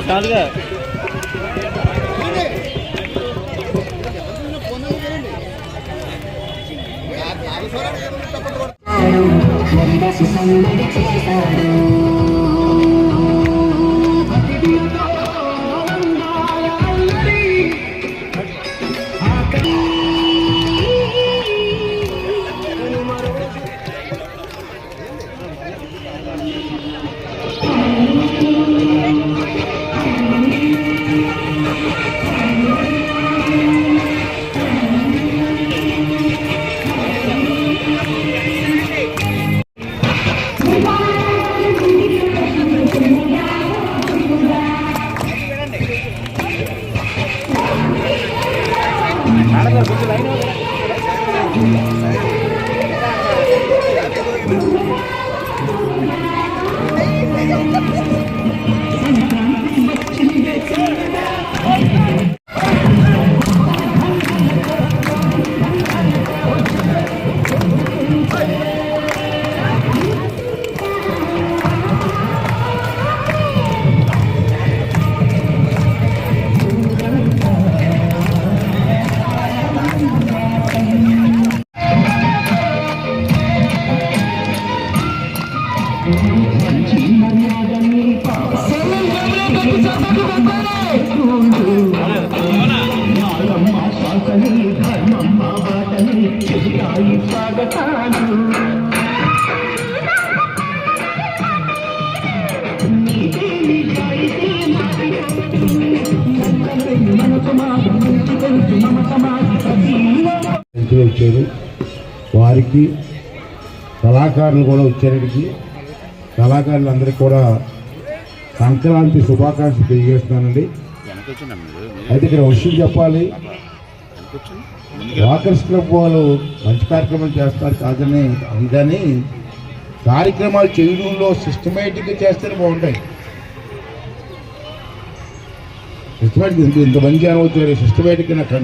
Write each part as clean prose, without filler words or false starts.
చాలుగా వచ్చారు. వారికి కళాకారులు కూడా వచ్చేటికి కళాకారులందరికీ కూడా సంక్రాంతి శుభాకాంక్షలు తెలియజేస్తున్నానండి. అయితే ఇక్కడ విషయం చెప్పాలి, వాకర్స్ క్లబ్ వాళ్ళు మంచి కార్యక్రమాలు చేస్తారు కాదని అందుకని కార్యక్రమాలు చేయడంలో సిస్టమేటిక్గా చేస్తేనే బాగుంటాయి. సిస్టమేటిక్ ఇంత మంచి అవుతారు సిస్టమేటిక్గా నాకు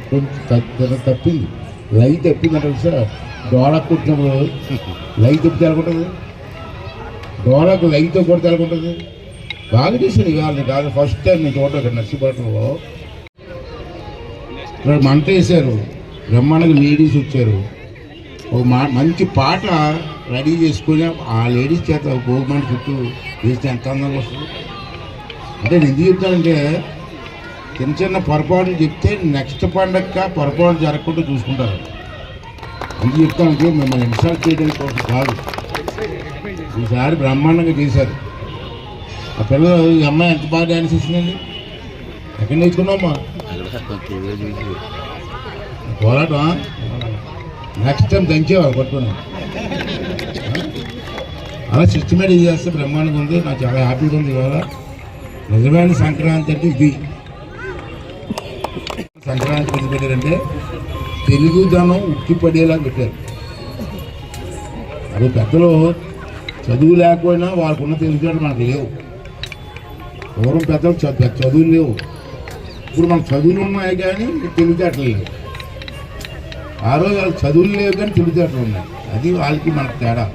కొంచెం తప్పింది, లై తప్పింది అంటే సార్. డోళకు కొట్టినప్పుడు లై తప్పితే ఎలాగుంటుంది, డోళకు లైతో కొడితే ఎలాగుంటుంది. బాగా చేశారు ఇవాళ కాదు ఫస్ట్ టైం నేను చూడటం ఇక్కడ నర్సీపట్నంలో ఇక్కడ మంట వేశారు, బ్రహ్మాండంగా లేడీస్ వచ్చారు. ఒక మంచి పాట రెడీ చేసుకుని ఆ లేడీస్ చేత గవర్నమెంట్ చుట్టూ వేస్తే ఎంత అందంగా వస్తుంది. అంటే నేను ఎందుకు చెప్తానంటే చిన్న చిన్న పొరపాట్లు చెప్తే నెక్స్ట్ పండగ పొరపాటు జరగకుండా చూసుకుంటారు. అందుకు చెప్తానంటే మిమ్మల్ని ఇన్సల్ట్ చేయడానికి కోసం కాదు. ఈసారి బ్రహ్మాండంగా చేశారు. ఆ పిల్లలు ఈ అమ్మాయి ఎంత బాగా డ్యాన్స్ ఇస్తుందండి. ఎక్కడ నేర్చుకున్నామ్మా పోరాటం? నెక్స్ట్ టైం దంచేవారు పట్టుకున్నాం. అలా సిస్టమేటిక్ చేస్తే బ్రహ్మాండంగా ఉంది. నాకు చాలా హ్యాపీగా ఉంది. ఇవాళ నిజమైన సంక్రాంతి అంటే ఇది. సంక్రాంతి ఎందుకు పెట్టారంటే తెలుగుదనం ఉట్టిపడేలా పెట్టారు. అది పెద్దలు చదువు లేకపోయినా వాళ్ళకున్న తెలుగుదనం మనకు లేవు. పూర్వం పెద్దలు చదువులు లేవు, ఇప్పుడు మనకు చదువులు ఉన్నాయి కానీ తెలివితేటలు లేవు. ఆ రోజు వాళ్ళకి చదువులు లేవు కానీ తెలివితేటలు ఉన్నాయి. అది వాళ్ళకి మనకు తేడా.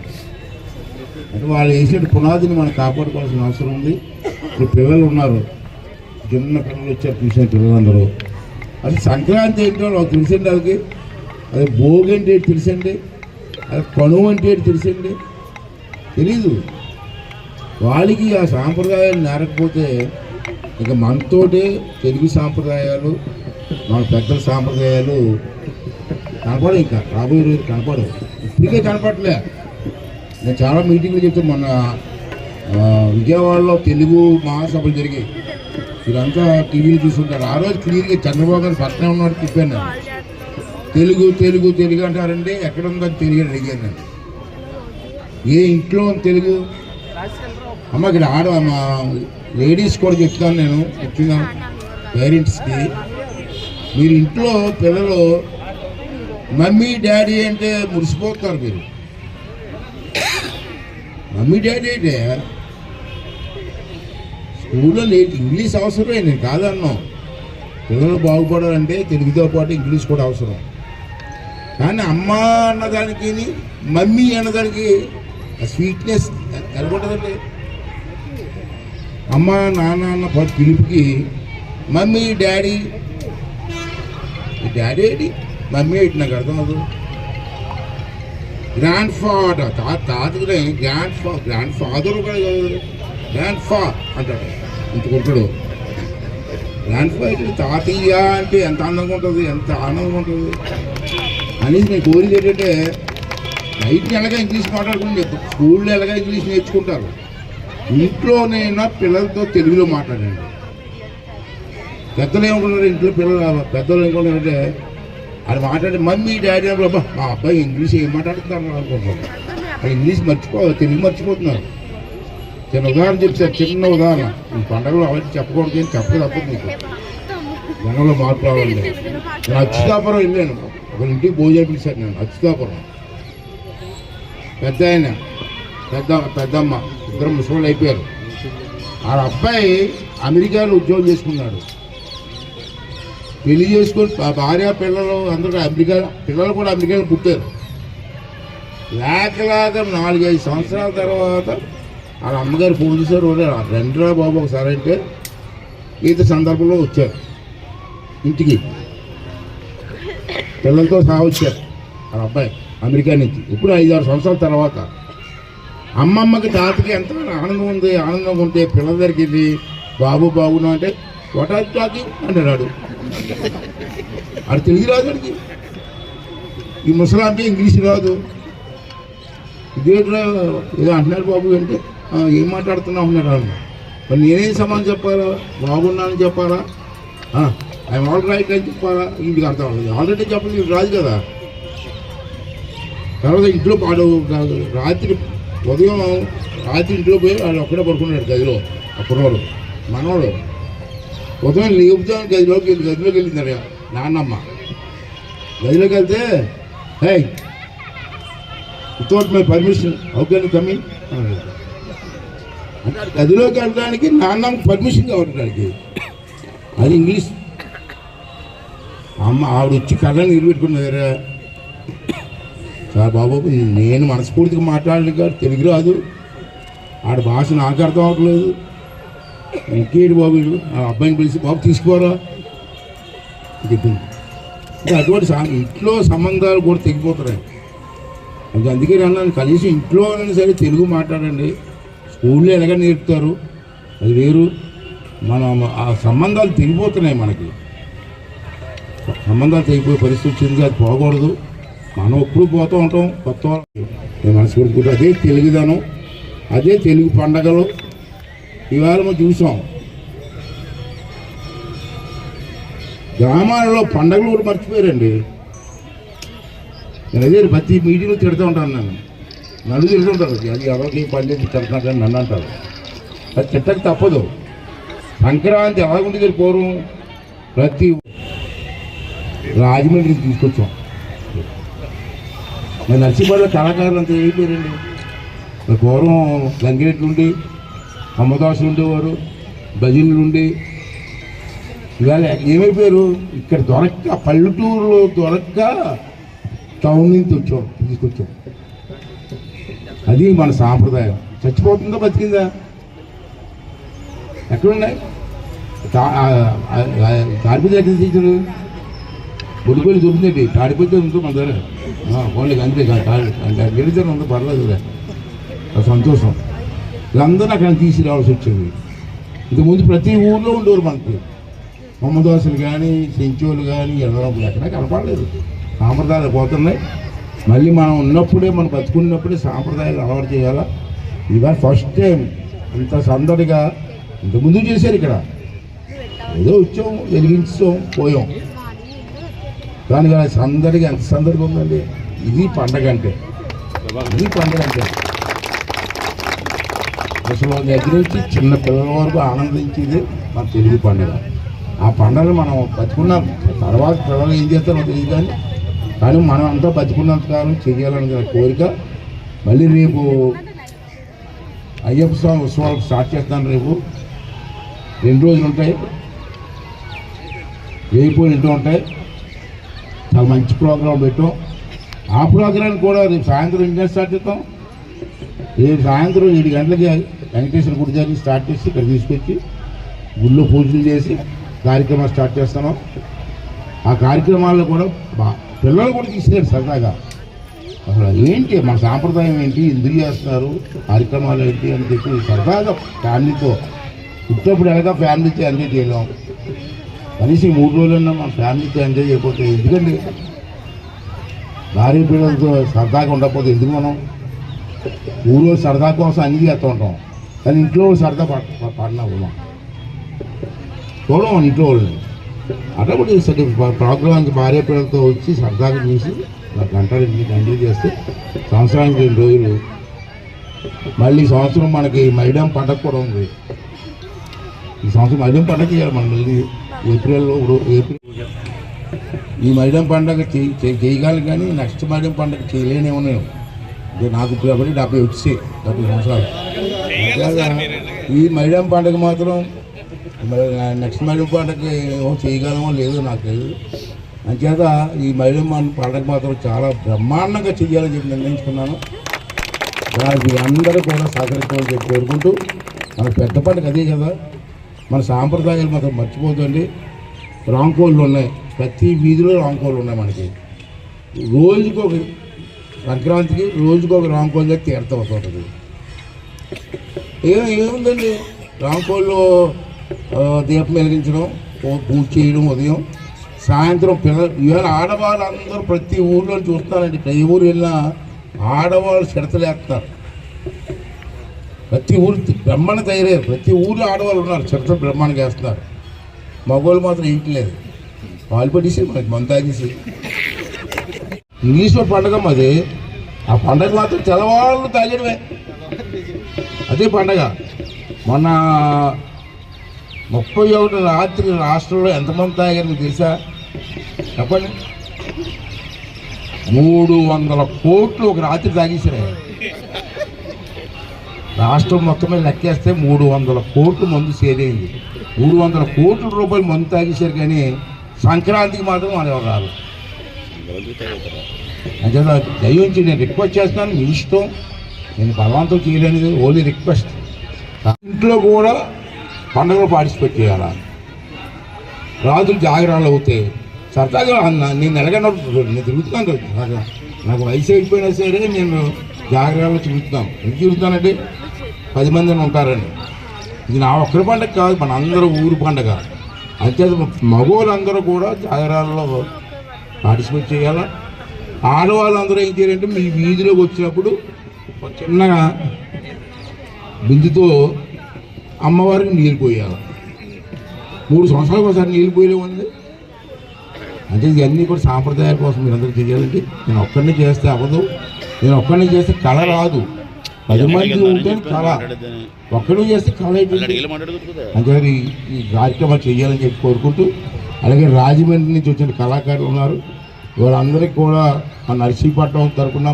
అంటే వాళ్ళు వేసిన పునాదిని మనం కాపాడుకోవాల్సిన అవసరం ఉంది. ఇప్పుడు పిల్లలు ఉన్నారు, చిన్న పిల్లలు వచ్చారు, చూసిన పిల్లలందరూ. అది సంక్రాంతి ఏంటో వాళ్ళకి తెలిసండి. వాళ్ళకి అది భోగి అంటే ఏంటి తెలిసండి, అది కనుమ అంటే ఏంటి తెలిసండి, తెలీదు. వాళ్ళకి ఆ సాంప్రదాయాలు నేరకపోతే ఇక మనతోటి తెలుగు సాంప్రదాయాలు మన పెద్దల సాంప్రదాయాలు కనపడవు. ఇంకా రాబోయే రోజు కనపడవు. ఇప్పటికే కనపడలే. నేను చాలా మీటింగ్లు చెప్తాను. మొన్న విజయవాడలో తెలుగు మహాసభలు జరిగాయి. వీళ్ళంతా టీవీలు చూస్తుంటారు. ఆ రోజు క్లియర్గా చంద్రబాబు గారు పక్కనే ఉన్నవాడు చెప్పాను నేను, తెలుగు తెలుగు తెలుగు అంటారండి, ఎక్కడుందని తెలుగు అడిగాను. ఏ ఇంట్లో తెలుగు అమ్మ ఇక్కడ మా లేడీస్ కూడా చెప్తాను, నేను చెప్తున్నాను పేరెంట్స్కి. మీరు ఇంట్లో పిల్లలు మమ్మీ డాడీ అంటే మురిసిపోతారు. మీరు మమ్మీ డాడీ అంటే స్కూల్లో లేదు, ఇంగ్లీష్ అవసరమే, నేను కాదన్నాం. పిల్లలు బాగుపడాలంటే తెలుగుతో పాటు ఇంగ్లీష్ కూడా అవసరం. కానీ అమ్మ అన్నదానికి మమ్మీ అన్నదానికి స్వీట్నెస్ ఎలాగుంటుందండి. అమ్మ నాన్న అన్న పిలుపుకి మమ్మీ డాడీ డాడీ ఏంటి మమ్మీ ఏంటి నాకు అర్థం అవ్వదు. గ్రాండ్ ఫాదర్ తాతకి గ్రాండ్ ఫాదర్ కూడా గ్రాండ్ ఫా అంటాడు ఇంచుకుంటాడు. గ్రాండ్ ఫాదర్ తాతయ్య అంటే ఎంత అందంగా ఉంటుంది, ఎంత ఆనందంగా ఉంటుంది అనేది నేను కోరిక ఏంటంటే బయటని ఎలాగా ఇంగ్లీష్ మాట్లాడుకుని స్కూల్లో ఎలాగా ఇంగ్లీష్ నేర్చుకుంటారు, ఇంట్లోనైనా పిల్లలతో తెలుగులో మాట్లాడండి. పెద్దలు ఏమనుకుంటారు ఇంట్లో పెద్దలు ఏమనుకుంటారంటే అది మాట్లాడే మమ్మీ డాడీ అని మా అబ్బాయి ఇంగ్లీష్ ఏం మాట్లాడుతున్నారు అనుకుంటున్నారు. అది ఇంగ్లీష్ తెలుగు మర్చిపోతున్నారు. చిన్న ఉదాహరణ చెప్తారు, చిన్న ఉదాహరణ. ఈ పండుగలో అవన్నీ చెప్పకూడదు అని చెప్పక తప్పదు. మీకు జనంలో మార్పు రావాలండి. నేను అచ్యుతాపురం వెళ్ళాను, ఒక ఇంటికి భోజనం పిలిచాను. నేను అచ్యుతాపురం పెద్దమ్మ ఇద్దరు ముసలి అయిపోయారు. ఆ అబ్బాయి అమెరికాలో ఉద్యోగం చేసుకున్నాడు. పెళ్లి చేసుకొని భార్య పిల్లలు అందరూ పిల్లలు కూడా అమెరికాలో పుట్టారు. లేక 4-5 సంవత్సరాల తర్వాత వాళ్ళ అమ్మగారు ఫోన్ చేశారు, రండిరా బాబు ఒకసారి అంటే ఈత సందర్భంలో వచ్చారు ఇంటికి. పిల్లలతో సహా వచ్చారు వాళ్ళ అబ్బాయి అమెరికా నుంచి. ఇప్పుడు 5-6 సంవత్సరాల తర్వాత అమ్మమ్మకి తాతకి ఎంత ఆనందంగా ఉంటే పిల్లల దగ్గరికి వెళ్ళి బాబు బాగున్నా అంటే వాట్ ఆర్ టాకింగ్ అంటున్నాడు. అది తెలుగు రాదు అడిగి. ఈ ముసలాంటే ఇంగ్లీష్ రాదు. ఇదేట్రా ఏదో అంటున్నాడు బాబు అంటే ఏం మాట్లాడుతున్నావు అన్నాడు వాళ్ళు. మరి నేనేం సమాధానం చెప్పాలా, బాగున్నానని చెప్పాలా, ఐఎమ్ ఆల్ రైట్ అని చెప్పాలా, ఇంటికి అర్థం అవ్వదు. ఆల్రెడీ చెప్పాలి ఇది రాదు కదా. తర్వాత ఇంట్లో రాత్రి ఇంట్లో పోయి వాళ్ళు ఒక్కడే పడుకున్నాడు గదిలో. అప్పుడోడు మనోడు ఉదయం లేపుతాను గదిలోకి వెళ్ళింది నాన్నమ్మ. గదిలోకి వెళ్తే hey without my permission how can you come in అంటే గదిలోకి వెళ్ళడానికి నాన్నమ్మకి పర్మిషన్ కావడానికి. అది ఇంగ్లీష్. అమ్మ ఆవిడ వచ్చి కళ్ళని నిలబెట్టుకున్నదారా, సార్ బాబు నేను మనస్ఫూర్తిగా మాట్లాడలేదు కాదు, తెలుగు రాదు, ఆడ భాష నాకు అర్థం అవ్వట్లేదు, ఇంకేడు బాబు ఆ అబ్బాయిని పిలిచి బాబు తీసుకోరా చెప్పింది. అంటే అటువంటి ఇంట్లో సంబంధాలు కూడా తెగిపోతున్నాయి. అందుకే అన్నాను కనీసం ఇంట్లో అయినా సరే తెలుగు మాట్లాడండి. స్కూల్లో ఎలాగ నేర్పుతారు అది వేరు. మనం ఆ సంబంధాలు తెగిపోతున్నాయి. మనకి సంబంధాలు తెగిపోయే పరిస్థితి వచ్చింది, అది పోకూడదు. మనం ఎప్పుడు పోతూ ఉంటాం కొత్త మనస్ఫూర్తి. అదే తెలుగుదనం, అదే తెలుగు పండగలు. ఇవాళ మనం చూసాం గ్రామాలలో పండగలు కూడా మర్చిపోయారండి. నేను అదే ప్రతి మీటింగ్లో తిడుతూ ఉంటాను. నన్ను తిడుతుంటారు, అది ఎవరికి పని తిడుతున్నాడు అని నన్ను అంటారు. అది తిట్టక తప్పదు. సంక్రాంతి ఎలాగుండేది పూర్వం ప్రతి రాజమండ్రికి తీసుకొచ్చాం. మరి నర్సీపల్లిలో కళాకారులు అంతా అయిపోయారండి. పూర్వం గంగిరెట్లు ఉండి అమ్మదాసులు ఉండేవారు, భజనలు ఉండి. ఇవాళ ఏమైపోయారు, ఇక్కడ దొరక్క పల్లెటూరులో దొరక్క టౌన్ నుంచి తీసుకొచ్చాం. అది మన సాంప్రదాయం. చచ్చిపోతుందా బతికిందా? ఎక్కడున్నాయి తాడిపతి ఎక్కడ తీసారు? బొడిపల్లి దొరుకుతుంది, తాడిపతి ఉందో మన దగ్గర వాళ్ళకి అంతే గెలిచారు ఉందో పర్లేదు, సంతోషం. వీళ్ళందరూ అక్కడ తీసుకురావాల్సి వచ్చేది. ఇంతకుముందు ప్రతి ఊళ్ళో ఉండేవారు మనకి. మమ్మదోసులు కానీ చెంచోలు కానీ ఎల్లరప్పుడు ఎక్కడ కనపడలేదు. సాంప్రదాయాలు పోతున్నాయి. మళ్ళీ మనం ఉన్నప్పుడే, మనం బతుకున్నప్పుడే సాంప్రదాయాలు అలవాటు చేయాలా. ఇవాళ ఫస్ట్ టైం ఇంత సందడిగా ఇంతకుముందు చేశారు. ఇక్కడ ఏదో వచ్చాం, వెలిగించాం, పోయాం. కానీ సందడిగా ఎంత సందడిగా ఉందండి. ఇది పండగ అంటే, ఇది పండగ అంటే అసలు దగ్గర నుంచి చిన్న పిల్లల వరకు ఆనందించేది మన తెలుగు పండుగ. ఆ పండుగను మనం బతుకున్నాం. తర్వాత పిల్లలు ఏం చేస్తారో తెలియదు, కానీ మనం అంతా బతుకున్నంత కాలం చేయాలనే కోరిక. మళ్ళీ రేపు అయ్యప్ప స్వామి ఉత్సవాలు స్టార్ట్ చేస్తాను. రేపు 2 రోజులు ఉంటాయి, రేపు 2 ఉంటాయి. చాలా మంచి ప్రోగ్రాం పెట్టాం. ఆ ప్రోగ్రాం కూడా రేపు సాయంత్రం ఇండియా స్టార్ట్ చేస్తాం. రేపు సాయంత్రం 7 గంటలకి వెంకటేశ్వర గుడి దగ్గర స్టార్ట్ చేసి ఇక్కడ తీసుకొచ్చి గుళ్ళో పూజలు చేసి కార్యక్రమాలు స్టార్ట్ చేస్తున్నాం. ఆ కార్యక్రమాల్లో కూడా పిల్లలు కూడా తీసుకెళ్ళారు సరదాగా. అసలు ఏంటి మన సాంప్రదాయం ఏంటి, ఎందుకు చేస్తున్నారు, కార్యక్రమాలు ఏంటి అని చెప్పి సరదాగా ఫ్యామిలీతో పుట్టినప్పుడు ఎలాగా ఫ్యామిలీతో ఎంజాయ్ చేయలేం. కనీసం 3 రోజులన్నా మన ఫ్యామిలీతో ఎంజాయ్ చేయకపోతే ఎందుకండి, భార్య పిల్లలతో సరదాగా ఉండకపోతే ఎందుకు మనం ఊళ్ళో సరదా కోసం అన్నీ చేస్తూ ఉంటాం, కానీ ఇంట్లో సరదా పడినా ఉన్నాం చూడం మన ఇంట్లో వాళ్ళని. అట్లా కూడా ప్రోగ్రామ్కి భార్య పిల్లలతో వచ్చి సరదాగా చూసి 1 గంట 2 ఎంజాయ్ చేస్తే సంవత్సరానికి 2 రోజులు. మళ్ళీ ఈ సంవత్సరం మనకి మైడాం పండగ కూడా ఉంది. ఈ సంవత్సరం మైడాం పండగ చేయాలి మనం మళ్ళీ ఏప్రిల్. ఈ మైడాం పండగ చేయగలను కానీ నెక్స్ట్ మైడాం పండగ చేయలేనేమో నేను. నాకు ఇప్పుడు 70 వచ్చాయి, 70 సంవత్సరాలు. ఈ మైడాం పండగ మాత్రం నెక్స్ట్ మైడాం పండగ చేయగలమో లేదో నాకు తెలియదు. అంచేత ఈ మైడాం పండగ మాత్రం చాలా బ్రహ్మాండంగా చెయ్యాలని చెప్పి నిర్ణయించుకున్నాను. దానికి అందరూ కూడా సహకరించాలని చెప్పి కోరుకుంటూ, మన పెద్ద పండుగ అదే కదా, మన సాంప్రదాయాలు మాత్రం మర్చిపోతుంది. రాంకోళ్ళు ఉన్నాయి, ప్రతి వీధిలో రాంకోళ్ళు ఉన్నాయి మనకి. రోజుకొక సంక్రాంతికి రోజుకొక రాంకోళ్ళు తీర్థం అవుతుంటుంది. ఏముందండి, రాంకోళ్ళు దీపం వెలిగించడం, పూజ చేయడం ఉదయం సాయంత్రం. పిల్లలు ఇవాళ ఆడవాళ్ళందరూ ప్రతి ఊళ్ళో చూస్తానండి, ఏ ఊరు వెళ్ళినా ఆడవాళ్ళు చిడతలేస్తారు. ప్రతి ఊరు బ్రహ్మాండ తయారయ్యారు, ప్రతి ఊళ్ళో ఆడవాళ్ళు ఉన్నారు, చిడతలు బ్రహ్మాండంగా వేస్తున్నారు. మగవాళ్ళు మాత్రం ఇంట్లేదు, పాలు పట్టేసి మనకి మందు తాగేసి. ఇంగ్లీష్లో పండగ మాది, ఆ పండగ మాత్రం తెల్లవాళ్ళు తాగడమే, అదే పండగ. మొన్న 31 రాత్రి రాష్ట్రంలో ఎంతమంది తాగారు మీకు తెలుసా చెప్పండి? 300 కోట్లు ఒక రాత్రి తాగేసారు. రాష్ట్రం మొత్తం మీద లెక్కేస్తే 300 కోట్లు మందు సేదైంది. 300 కోట్ల రూపాయలు మందు తాగేశారు, కానీ సంక్రాంతికి మాత్రం మన ఎవరు రాదు. అంటే దయించి నేను రిక్వెస్ట్ చేస్తున్నాను, మీ ఇష్టం, నేను బలవంతం చేయలేనిది, ఓన్లీ రిక్వెస్ట్. ఇంట్లో కూడా పండుగలో పార్టిసిపేట్ చేయాలా, రాత్రులు జాగరాలు అవుతాయి. సరదాగా నేను నేను తిరుగుతున్నాను, నాకు వయసు అయిపోయినా సరే నేను జాగరాల్లో తిరుగుతున్నాను. ఎందుకు తిరుగుతానంటే 10 మందిని ఉంటారండి. ఇది నా ఒక్కరి పండుగ కాదు, మన అందరూ ఊరు పండుగ. అంతే మగవాళ్ళందరూ కూడా జాగరాల్లో పార్టిసిపేట్ చేయాలా. ఆడవాళ్ళందరూ ఏం చేయాలంటే మీ వీధిలోకి వచ్చినప్పుడు చిన్నగా బిందుతో అమ్మవారికి నీళ్ళు పోయాలి. 3 సంవత్సరాలకు ఒకసారి నీళ్ళు పోయలేమండి. అంటే ఇవన్నీ కూడా సాంప్రదాయాల కోసం మీరందరూ చేయాలంటే నేను ఒక్కడిని చేస్తే అవ్వదు, నేను ఒక్కడిని చేస్తే కళ రాదు. 10 మంది ఉంటే కళ, ఒక్కడు చేస్తే కళ అయిపోయింది. అంటే ఈ కార్యక్రమాలు చేయాలని చెప్పి కోరుకుంటూ, అలాగే రాజమండ్రి నుంచి వచ్చిన కళాకారులు ఉన్నారు, వాళ్ళందరికీ కూడా మన నర్సీపట్నం తరపున